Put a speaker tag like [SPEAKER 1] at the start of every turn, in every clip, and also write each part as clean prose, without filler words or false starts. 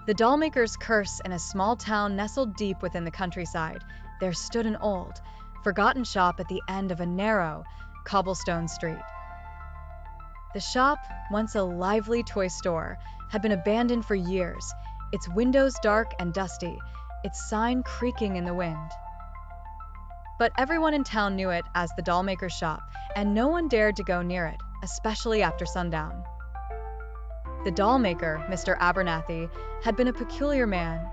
[SPEAKER 1] The Dollmaker's curse. In a small town nestled deep within the countryside, there stood an old, forgotten shop at the end of a narrow, cobblestone street. The shop, once a lively toy store, had been abandoned for years, its windows dark and dusty, its sign creaking in the wind. But everyone in town knew it as the Dollmaker's shop, and no one dared to go near it, especially after sundown. The dollmaker, Mr. Abernathy, had been a peculiar man,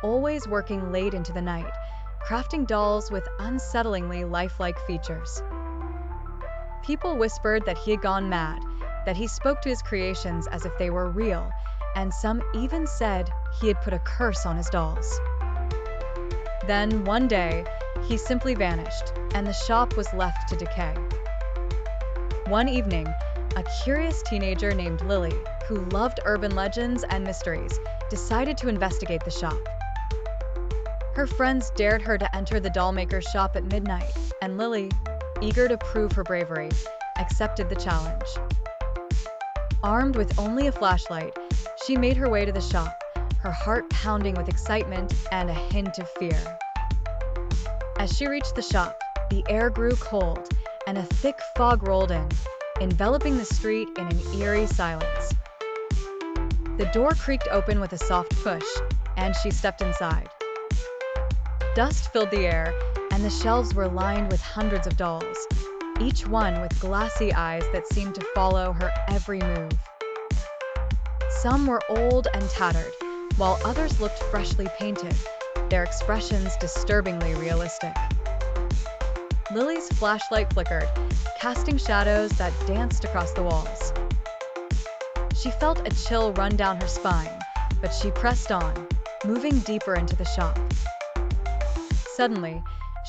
[SPEAKER 1] always working late into the night, crafting dolls with unsettlingly lifelike features. People whispered that he had gone mad, that he spoke to his creations as if they were real, and some even said he had put a curse on his dolls. Then, one day, he simply vanished, and the shop was left to decay. One evening, a curious teenager named Lily, who loved urban legends and mysteries, decided to investigate the shop. Her friends dared her to enter the dollmaker's shop at midnight, and Lily, eager to prove her bravery, accepted the challenge. Armed with only a flashlight, she made her way to the shop, her heart pounding with excitement and a hint of fear. As she reached the shop, the air grew cold, and a thick fog rolled in, enveloping the street in an eerie silence. The door creaked open with a soft push, and she stepped inside. Dust filled the air, and the shelves were lined with hundreds of dolls, each one with glassy eyes that seemed to follow her every move. Some were old and tattered, while others looked freshly painted, their expressions disturbingly realistic. Lily's flashlight flickered, casting shadows that danced across the walls. She felt a chill run down her spine, but she pressed on, moving deeper into the shop. Suddenly,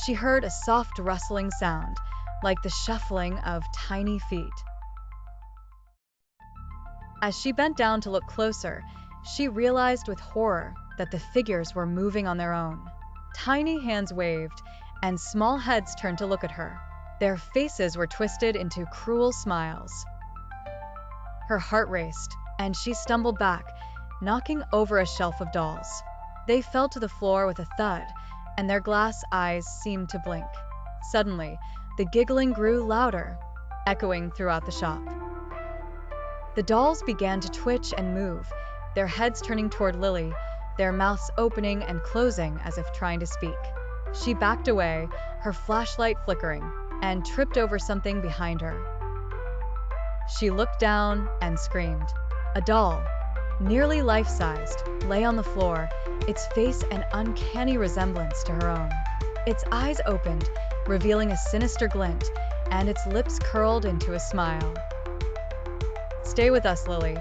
[SPEAKER 1] she heard a soft rustling sound, like the shuffling of tiny feet. As she bent down to look closer, she realized with horror that the figures were moving on their own. Tiny hands waved, and small heads turned to look at her. Their faces were twisted into cruel smiles. Her heart raced, and she stumbled back, knocking over a shelf of dolls. They fell to the floor with a thud, and their glass eyes seemed to blink. Suddenly, the giggling grew louder, echoing throughout the shop. The dolls began to twitch and move, their heads turning toward Lily, their mouths opening and closing as if trying to speak. She backed away, her flashlight flickering, and tripped over something behind her. She looked down and screamed. A doll, nearly life-sized, lay on the floor, its face an uncanny resemblance to her own. Its eyes opened, revealing a sinister glint, and its lips curled into a smile. "Stay with us, Lily,"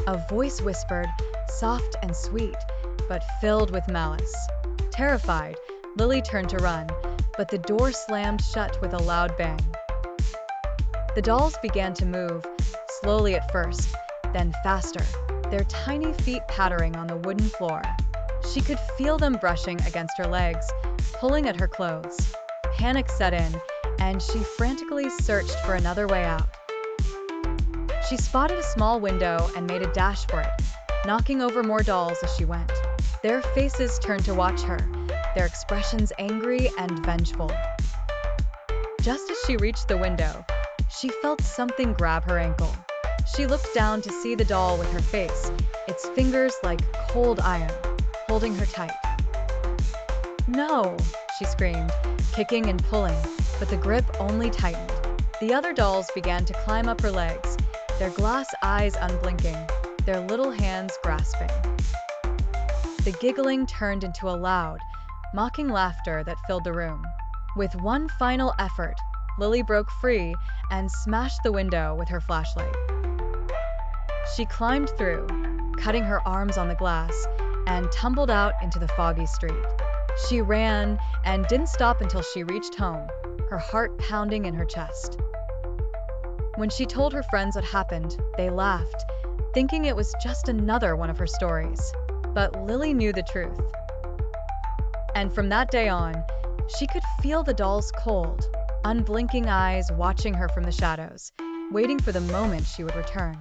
[SPEAKER 1] a voice whispered, soft and sweet, but filled with malice. Terrified, Lily turned to run, but the door slammed shut with a loud bang. The dolls began to move, slowly at first, then faster, their tiny feet pattering on the wooden floor. She could feel them brushing against her legs, pulling at her clothes. Panic set in, and she frantically searched for another way out. She spotted a small window and made a dash for it, knocking over more dolls as she went. Their faces turned to watch her, their expressions angry and vengeful. Just as she reached the window, she felt something grab her ankle. She looked down to see the doll with her face, its fingers like cold iron, holding her tight. "No!" she screamed, kicking and pulling, but the grip only tightened. The other dolls began to climb up her legs, their glass eyes unblinking, their little hands grasping. The giggling turned into a loud, mocking laughter that filled the room. With one final effort, Lily broke free and smashed the window with her flashlight. She climbed through, cutting her arms on the glass, and tumbled out into the foggy street. She ran and didn't stop until she reached home, her heart pounding in her chest. When she told her friends what happened, they laughed, thinking it was just another one of her stories. But Lily knew the truth. And from that day on, she could feel the doll's cold, unblinking eyes watching her from the shadows, waiting for the moment she would return.